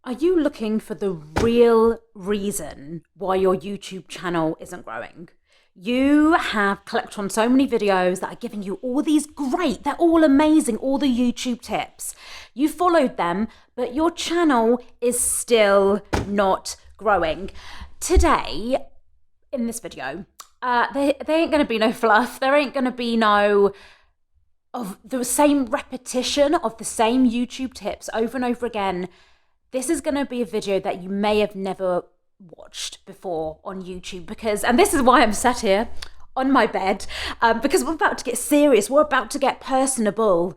Are you looking for the real reason why your YouTube channel isn't growing? You have clicked on so many videos that are giving you all these great, they're all amazing, all the YouTube tips. You followed them, but your channel is still not growing. Today, in this video, there ain't gonna be no fluff. There ain't gonna be no of the same repetition of the same YouTube tips over and over again. This is going to be a video that you may have never watched before on YouTube and this is why I'm sat here on my bed, because we're about to get serious. We're about to get personnel,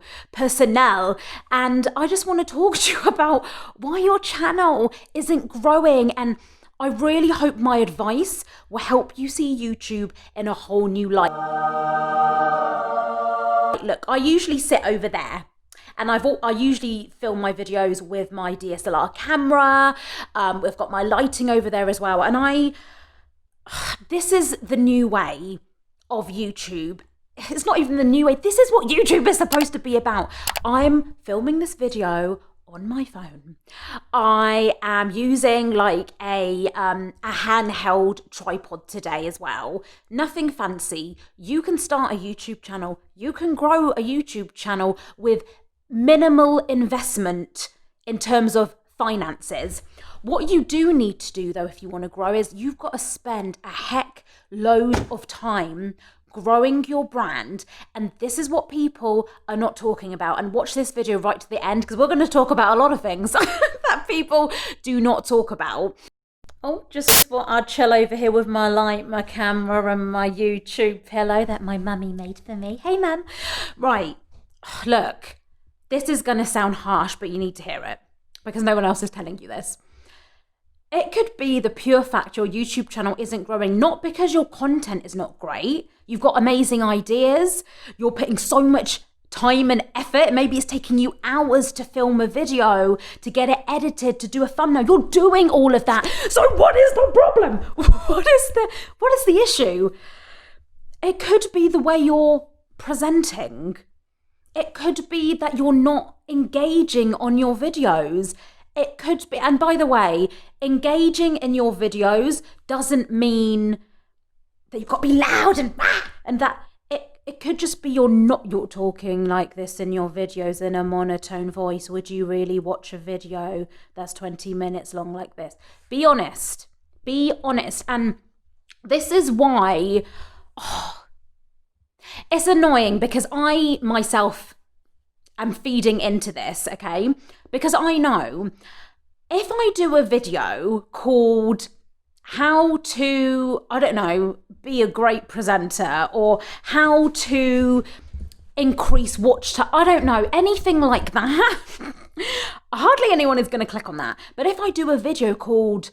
and I just want to talk to you about why your channel isn't growing. And I really hope my advice will help you see YouTube in a whole new light. Look, I usually sit over there. And I usually film my videos with my DSLR camera. We've got my lighting over there as well. And this is the new way of YouTube. It's not even the new way. This is what YouTube is supposed to be about. I'm filming this video on my phone. I am using like a handheld tripod today as well. Nothing fancy. You can start a YouTube channel. You can grow a YouTube channel with minimal investment in terms of finances. What you do need to do though, if you want to grow, is you've got to spend a heck load of time growing your brand. And this is what people are not talking about. And watch this video right to the end, because we're going to talk about a lot of things that people do not talk about. Oh, just thought I'd chill over here with my light, my camera and my YouTube pillow that my mummy made for me. Hey mum. Right, look. This is going to sound harsh, but you need to hear it because no one else is telling you this. It could be the pure fact your YouTube channel isn't growing, not because your content is not great. You've got amazing ideas. You're putting so much time and effort. Maybe it's taking you hours to film a video, to get it edited, to do a thumbnail. You're doing all of that. So what is the problem? What is the issue? It could be the way you're presenting. It could be that you're not engaging on your videos. It could be, and by the way, engaging in your videos doesn't mean that you've got to be loud and that it could just be you're talking like this in your videos in a monotone voice. Would you really watch a video that's 20 minutes long like this? Be honest. Be honest. And this is why it's annoying, because I myself am feeding into this, okay? Because I know if I do a video called how to, I don't know, be a great presenter, or how to increase watch time, I don't know, anything like that, hardly anyone is going to click on that. But if I do a video called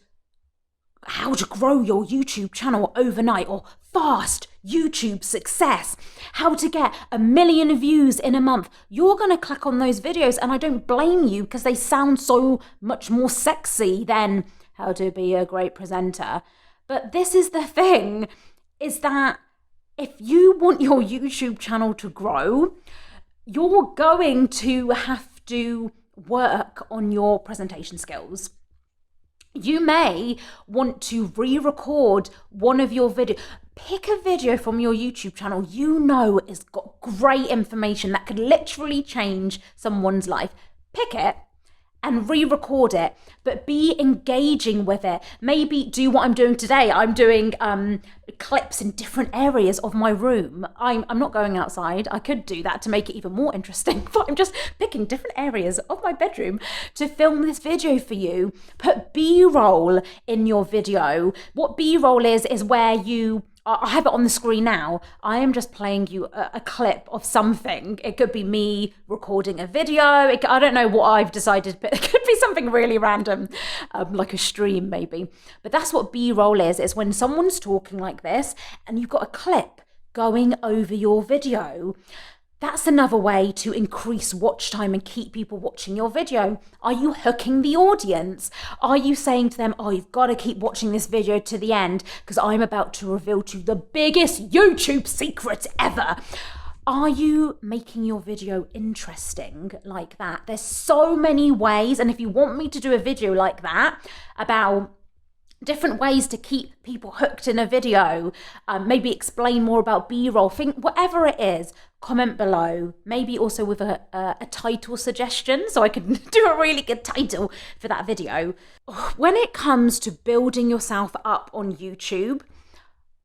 how to grow your YouTube channel overnight, or fast YouTube success, how to get 1 million views in a month, you're going to click on those videos. And I don't blame you, because they sound so much more sexy than how to be a great presenter. But this is the thing, is that if you want your YouTube channel to grow, you're going to have to work on your presentation skills. You may want to re-record one of your videos. Pick a video from your YouTube channel you know has got great information that could literally change someone's life. Pick it and re-record it, but be engaging with it. Maybe do what I'm doing today. I'm doing clips in different areas of my room. I'm not going outside. I could do that to make it even more interesting, but I'm just picking different areas of my bedroom to film this video for you. Put B-roll in your video. What B-roll is where I have it on the screen now. I am just playing you a clip of something. It could be me recording a video. I don't know what I've decided, but it could be something really random, like a stream maybe. But that's what B-roll is. It's when someone's talking like this and you've got a clip going over your video. That's another way to increase watch time and keep people watching your video. Are you hooking the audience? Are you saying to them, oh, you've got to keep watching this video to the end because I'm about to reveal to you the biggest YouTube secret ever? Are you making your video interesting like that? There's so many ways. And if you want me to do a video like that about different ways to keep people hooked in a video, maybe explain more about B-roll, whatever it is, comment below. Maybe also with a title suggestion, so I can do a really good title for that video. When it comes to building yourself up on YouTube,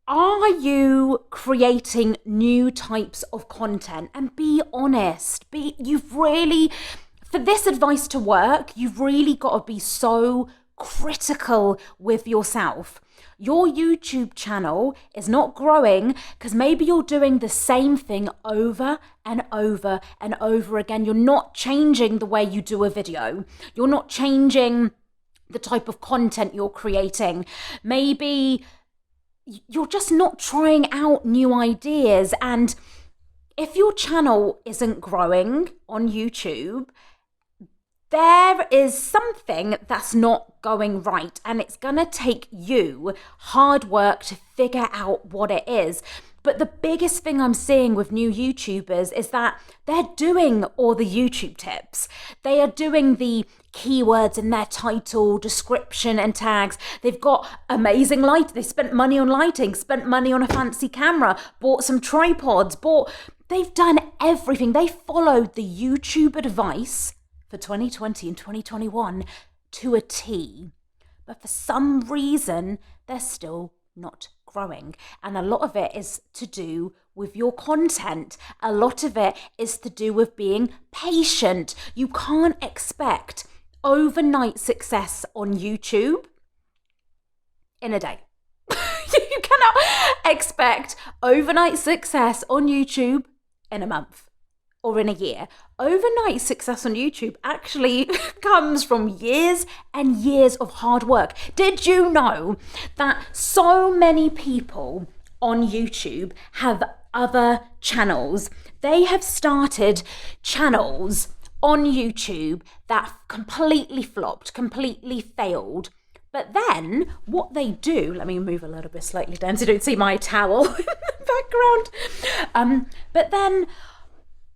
are you creating new types of content? And be honest. For this advice to work, you've really got to be so critical with yourself. Your YouTube channel is not growing because maybe you're doing the same thing over and over and over again. You're not changing the way you do a video. You're not changing the type of content you're creating. Maybe you're just not trying out new ideas. And if your channel isn't growing on YouTube, there is something that's not going right, and it's gonna take you hard work to figure out what it is. But the biggest thing I'm seeing with new YouTubers is that they're doing all the YouTube tips. They are doing the keywords in their title, description and tags. They've got amazing light. They spent money on lighting, spent money on a fancy camera, bought some tripods, they've done everything. They followed the YouTube advice for 2020 and 2021 to a T. But for some reason, they're still not growing. And a lot of it is to do with your content. A lot of it is to do with being patient. You can't expect overnight success on YouTube in a day. You cannot expect overnight success on YouTube in a month or in a year. Overnight success on YouTube actually comes from years and years of hard work. Did you know that so many people on YouTube have other channels? They have started channels on YouTube that completely flopped, completely failed. But then what they do, let me move a little bit slightly down so you don't see my towel in the background. But then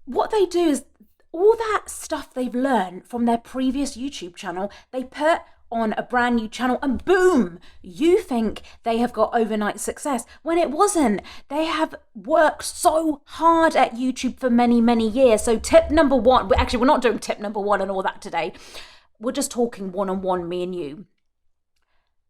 what they do is all that stuff they've learned from their previous YouTube channel, they put on a brand new channel and boom, you think they have got overnight success when it wasn't. They have worked so hard at YouTube for many, many years. So tip number one, we're not doing tip number one and all that today. We're just talking one-on-one, me and you.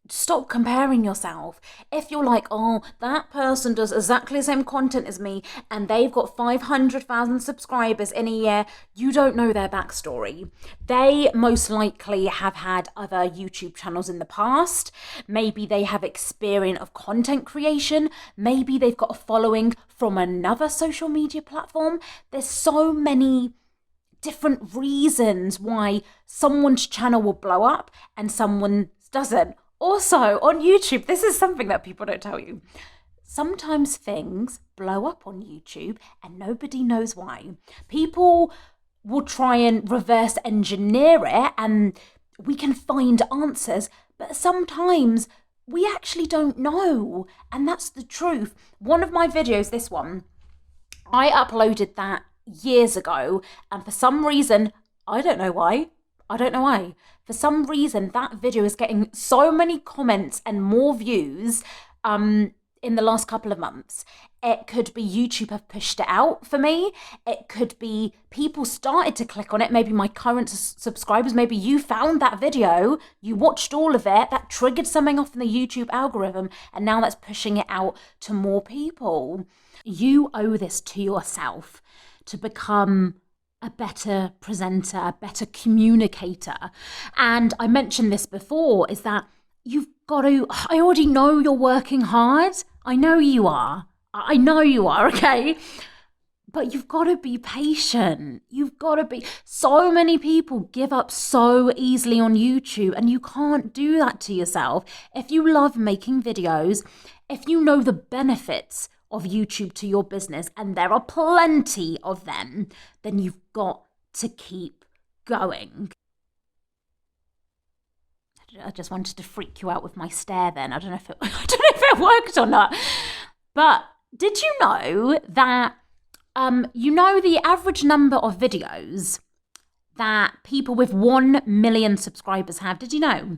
Stop comparing yourself. If you're like, oh, that person does exactly the same content as me and they've got 500,000 subscribers in a year, you don't know their backstory. They most likely have had other YouTube channels in the past. Maybe they have experience of content creation. Maybe they've got a following from another social media platform. There's so many different reasons why someone's channel will blow up and someone's doesn't. Also, on YouTube, this is something that people don't tell you. Sometimes things blow up on YouTube and nobody knows why. People will try and reverse engineer it and we can find answers, but sometimes we actually don't know. And that's the truth. One of my videos, this one, I uploaded that years ago, and for some reason, I don't know why. For some reason, that video is getting so many comments and more views in the last couple of months. It could be YouTube have pushed it out for me. It could be people started to click on it. Maybe my current subscribers, maybe you found that video, you watched all of it, that triggered something off in the YouTube algorithm, and now that's pushing it out to more people. You owe this to yourself to become a better presenter, a better communicator. And I mentioned this before, is that you've got to, I already know you're working hard. I know you are, okay? But you've got to be patient. So many people give up so easily on YouTube, and you can't do that to yourself. If you love making videos, if you know the benefits of YouTube to your business, and there are plenty of them, then you've got to keep going. I just wanted to freak you out with my stare then. I don't know if it worked or not. But did you know that You know the average number of videos that people with 1 million subscribers have? Did you know?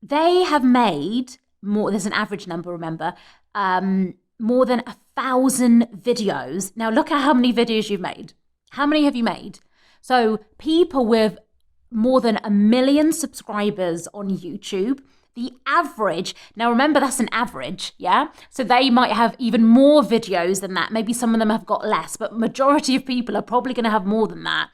They have made more, there's an average number, remember, more than 1,000 videos. Now look at how many videos you've made. How many have you made? So people with more than 1 million subscribers on YouTube, the average, now remember that's an average, yeah? So they might have even more videos than that. Maybe some of them have got less, but majority of people are probably going to have more than that.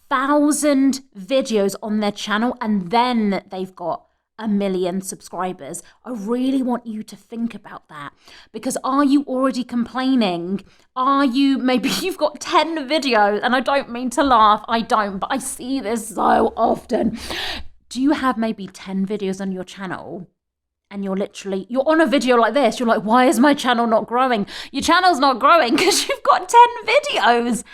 1,000 videos on their channel, and then they've got 1 million subscribers. I really want you to think about that, because are you already complaining? Maybe you've got 10 videos, and I don't mean to laugh, I don't, but I see this so often. Do you have maybe 10 videos on your channel? And you're on a video like this, you're like, why is my channel not growing? Your channel's not growing because you've got 10 videos.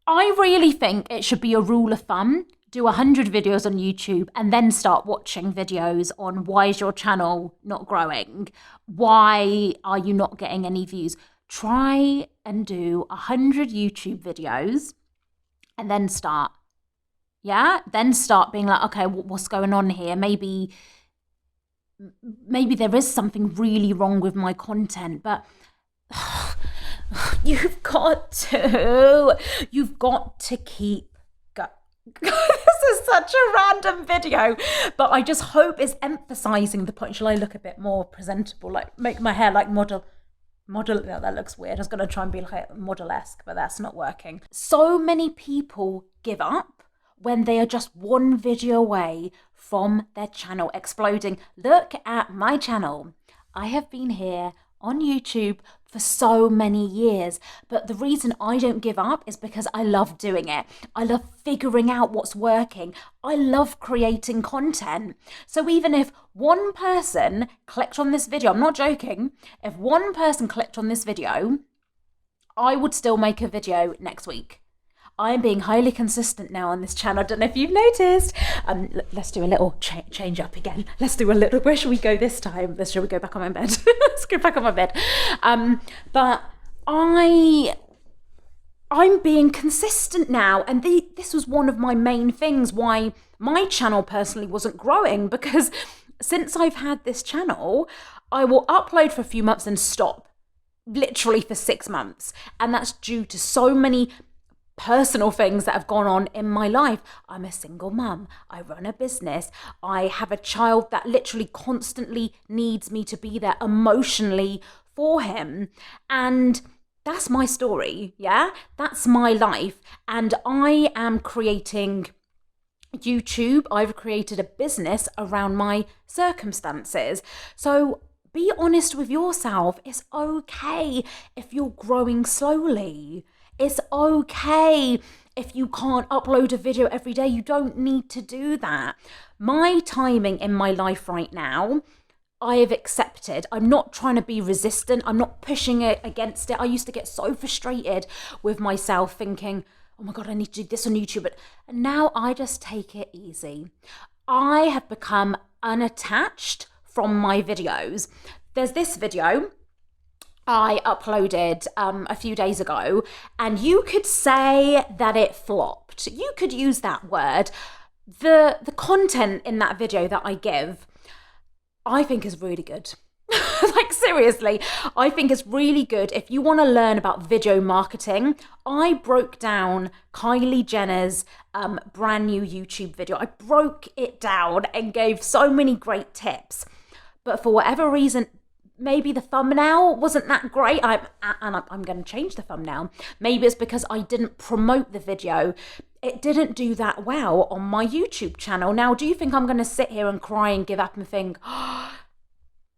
I really think it should be a rule of thumb. Do 100 videos on YouTube and then start watching videos on why is your channel not growing? Why are you not getting any views? Try and do 100 YouTube videos and then start. Yeah? Then start being like, okay, what's going on here? Maybe there is something really wrong with my content, but you've got to keep going. This is such a random video, but I just hope it's emphasizing the point. Shall I look a bit more presentable, like make my hair like model? No, that looks weird. I was going to try and be like model-esque, but that's not working. So many people give up when they are just one video away from their channel exploding. Look at my channel. I have been here on YouTube for so many years, but the reason I don't give up is because I love doing it. I love figuring out what's working. I love creating content. So even if one person clicked on this video, I'm not joking, if one person clicked on this video, I would still make a video next week. I am being highly consistent now on this channel. I don't know if you've noticed. Let's do a little change up again. Let's do a little, where should we go this time? Shall we go back on my bed? Let's go back on my bed. But I'm being consistent now. And this was one of my main things why my channel personally wasn't growing, because since I've had this channel, I will upload for a few months and stop, literally for 6 months. And that's due to so many personal things that have gone on in my life. I'm a single mum. I run a business. I have a child that literally constantly needs me to be there emotionally for him. And that's my story, yeah? That's my life. And I am creating YouTube. I've created a business around my circumstances. So be honest with yourself. It's okay if you're growing slowly. It's okay if you can't upload a video every day. You don't need to do that. My timing in my life right now, I have accepted. I'm not trying to be resistant. I'm not pushing it against it. I used to get so frustrated with myself thinking, oh my God, I need to do this on YouTube. And now I just take it easy. I have become unattached from my videos. There's this video I uploaded a few days ago, and you could say that it flopped. You could use that word. The content in that video that I give, I think is really good. Like seriously, I think it's really good. If you want to learn about video marketing, I broke down Kylie Jenner's brand new YouTube video. I broke it down and gave so many great tips. But for whatever reason, maybe the thumbnail wasn't that great. I'm going to change the thumbnail. Maybe it's because I didn't promote the video. It didn't do that well on my YouTube channel. Now, do you think I'm going to sit here and cry and give up and think, oh,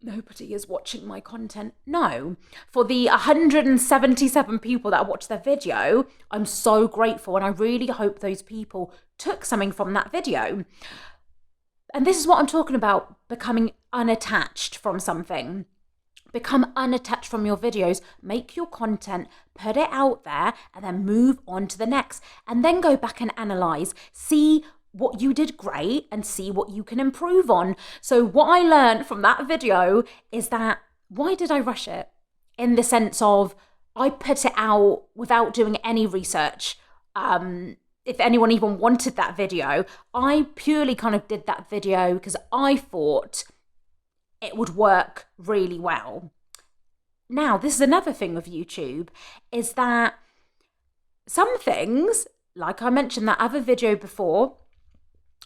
nobody is watching my content? No. For the 177 people that watched the video, I'm so grateful. And I really hope those people took something from that video. And this is what I'm talking about, becoming unattached from something. Become unattached from your videos, make your content, put it out there, and then move on to the next. And then go back and analyze, see what you did great and see what you can improve on. So what I learned from that video is that, why did I rush it? In the sense of, I put it out without doing any research. If anyone even wanted that video, I purely kind of did that video because I thought it would work really well. Now, this is another thing with YouTube, is that some things, like I mentioned that other video before,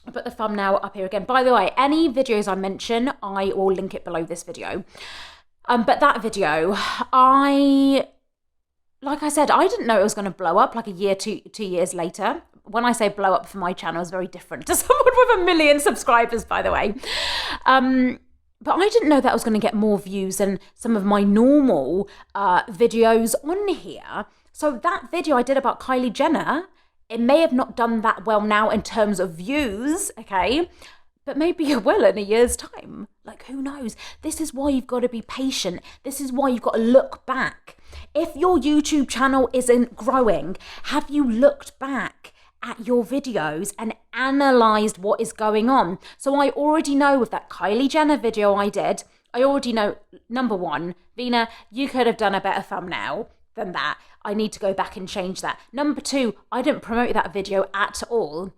I'll put the thumbnail up here again. By the way, any videos I mention, I will link it below this video. But that video, like I said, I didn't know it was going to blow up like a year, two years later. When I say blow up for my channel, it's very different to someone with 1 million subscribers, by the way. But I didn't know that I was going to get more views than some of my normal videos on here. So that video I did about Kylie Jenner, it may have not done that well now in terms of views, okay? But maybe it will in a year's time. Like, who knows? This is why you've got to be patient. This is why you've got to look back. If your YouTube channel isn't growing, have you looked back at your videos and analysed what is going on? So I already know with that Kylie Jenner video I did, I already know, number one, Veena, you could have done a better thumbnail than that. I need to go back and change that. Number two, I didn't promote that video at all.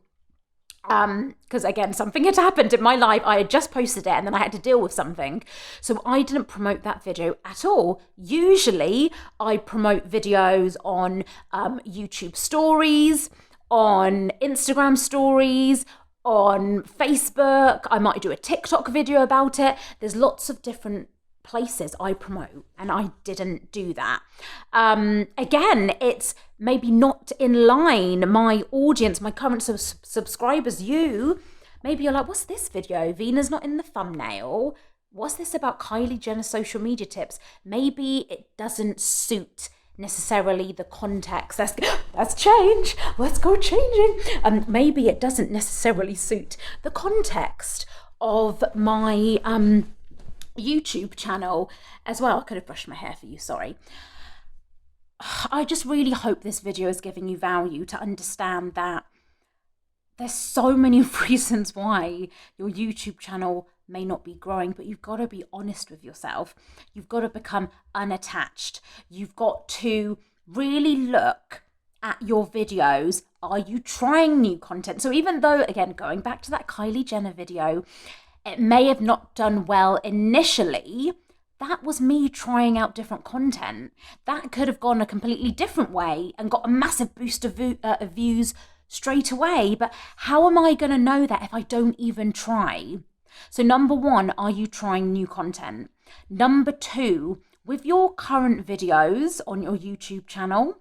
Because again, something had happened in my life. I had just posted it and then I had to deal with something. So I didn't promote that video at all. Usually I promote videos on YouTube stories, on Instagram stories, on Facebook. I might do a TikTok video about it. There's lots of different places I promote, and I didn't do that. Again, it's maybe not in line. My audience, my current subscribers, maybe you're like, what's this video? Veena's not in the thumbnail. What's this about Kylie Jenner social media tips? Maybe it doesn't suit necessarily the context. That's change. Let's go changing. Maybe it doesn't necessarily suit the context of my YouTube channel as well. I could have brushed my hair for you, sorry. I just really hope this video is giving you value to understand that there's so many reasons why your YouTube channel may not be growing, but you've got to be honest with yourself. You've got to become unattached. You've got to really look at your videos. Are you trying new content? So even though, again, going back to that Kylie Jenner video, it may have not done well initially, that was me trying out different content. That could have gone a completely different way and got a massive boost of views straight away. But how am I going to know that if I don't even try? So number one, are you trying new content? Number two, with your current videos on your YouTube channel,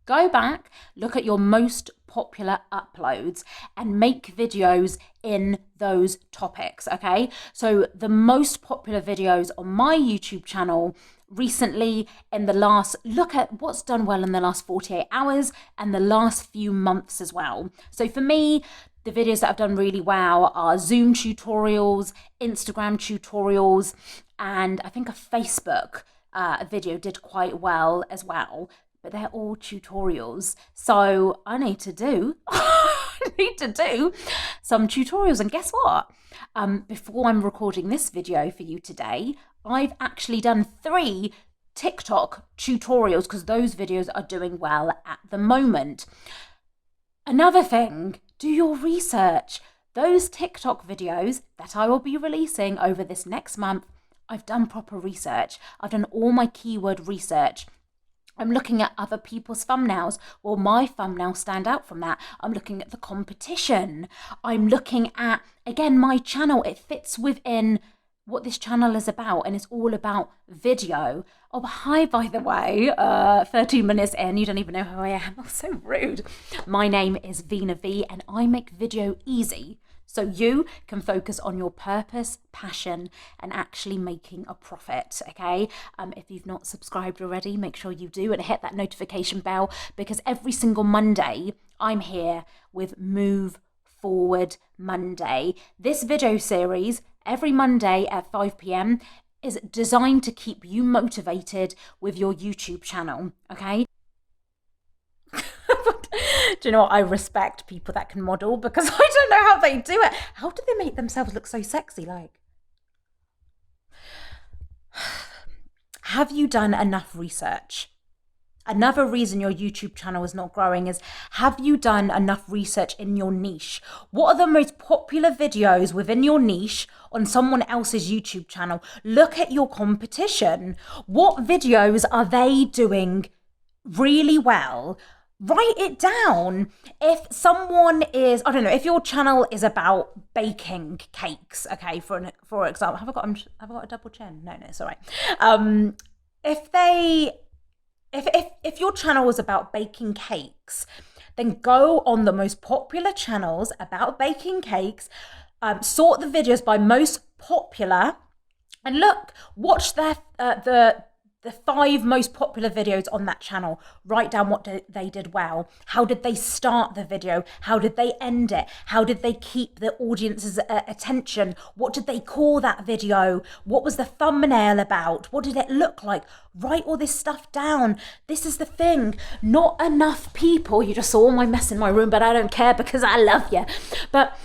go back, look at your most popular uploads and make videos in those topics, okay? So the most popular videos on my YouTube channel recently look at what's done well in the last 48 hours and the last few months as well. So for me, the videos that have done really well are Zoom tutorials, Instagram tutorials, and I think a Facebook video did quite well as well. But they're all tutorials. So I need to do some tutorials. And guess what? Before I'm recording this video for you today, I've actually done 3 TikTok tutorials because those videos are doing well at the moment. Another thing, do your research. Those TikTok videos that I will be releasing over this next month, I've done proper research. I've done all my keyword research. I'm looking at other people's thumbnails. Will my thumbnail stand out from that? I'm looking at the competition. I'm looking at, again, my channel. It fits within what this channel is about, and it's all about video. Oh, hi, by the way, 13 minutes in, you don't even know who I am. I'm so rude. My name is Veena V, and I make video easy so you can focus on your purpose, passion, and actually making a profit, okay? If you've not subscribed already, make sure you do and hit that notification bell, because every single Monday, I'm here with Move Forward Monday. This video series, every Monday at 5 p.m, is designed to keep you motivated with your YouTube channel, okay? Do you know what? I respect people that can model, because I don't know how they do it. How do they make themselves look so sexy? Like, have you done enough research Another reason your YouTube channel is not growing is, have you done enough research in your niche? What are the most popular videos within your niche on someone else's YouTube channel? Look at your competition. What videos are they doing really well? Write it down. If someone is, I don't know, if your channel is about baking cakes, okay, for example, have I got a double chin? No, it's all right. If your channel is about baking cakes, then go on the most popular channels about baking cakes, sort the videos by most popular, and watch the 5 most popular videos on that channel. Write down what they did well. How did they start the video? How did they end it? How did they keep the audience's attention? What did they call that video? What was the thumbnail about? What did it look like? Write all this stuff down. This is the thing. Not enough people, you just saw all my mess in my room, but I don't care because I love you. But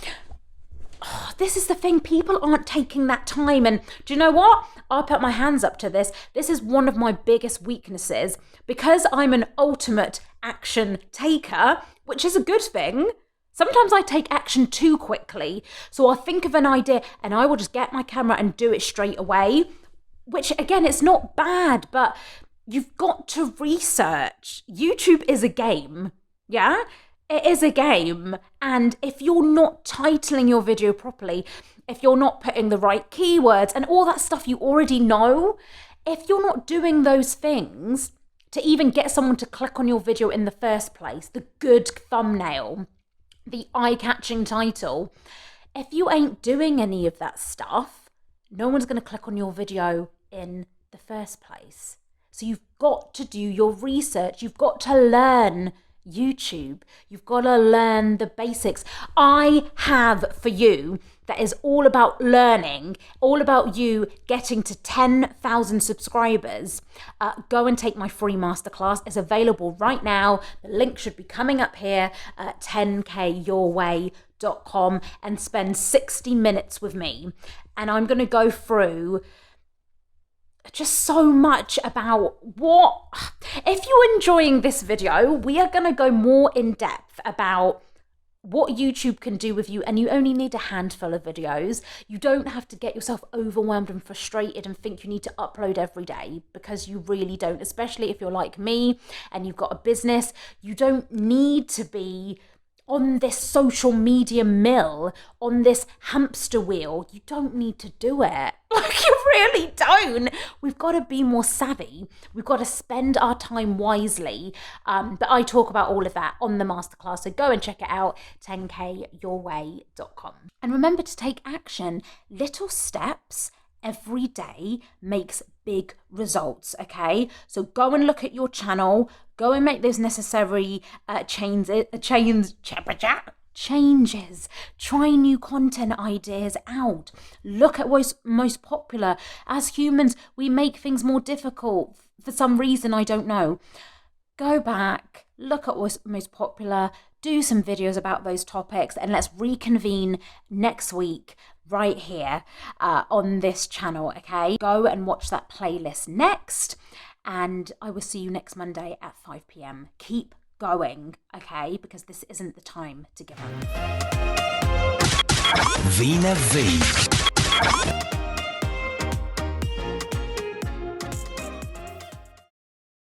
this is the thing, people aren't taking that time. And do you know what? I'll put my hands up to this. This is one of my biggest weaknesses. Because I'm an ultimate action taker, which is a good thing, sometimes I take action too quickly. So I'll think of an idea and I will just get my camera and do it straight away, which again, it's not bad, but you've got to research. YouTube is a game, yeah? It is a game, and if you're not titling your video properly, if you're not putting the right keywords and all that stuff you already know, if you're not doing those things to even get someone to click on your video in the first place, the good thumbnail, the eye-catching title, if you ain't doing any of that stuff, no one's going to click on your video in the first place. So you've got to do your research. You've got to learn YouTube. You've got to learn the basics. I have for you that is all about learning, all about you getting to 10,000 subscribers. Go and take my free masterclass. It's available right now. The link should be coming up here at 10kyourway.com, and spend 60 minutes with me. And I'm going to go through just so much about if you're enjoying this video, we are going to go more in depth about what YouTube can do with you, and you only need a handful of videos. You don't have to get yourself overwhelmed and frustrated and think you need to upload every day, because you really don't, especially if you're like me and you've got a business. You don't need to be on this social media mill, on this hamster wheel. You don't need to do it. Like, you really don't. We've got to be more savvy. We've got to spend our time wisely. But I talk about all of that on the masterclass. So go and check it out, 10kyourway.com. And remember to take action. Little steps every day makes big results, okay? So go and look at your channel, go and make those necessary changes, try new content ideas out, look at what's most popular. As humans, we make things more difficult for some reason, I don't know. Go back, look at what's most popular, do some videos about those topics, and let's reconvene next week right here on this channel, okay? Go and watch that playlist next, and I will see you next Monday at 5 p.m. Keep going, okay? Because this isn't the time to give up. Veena V.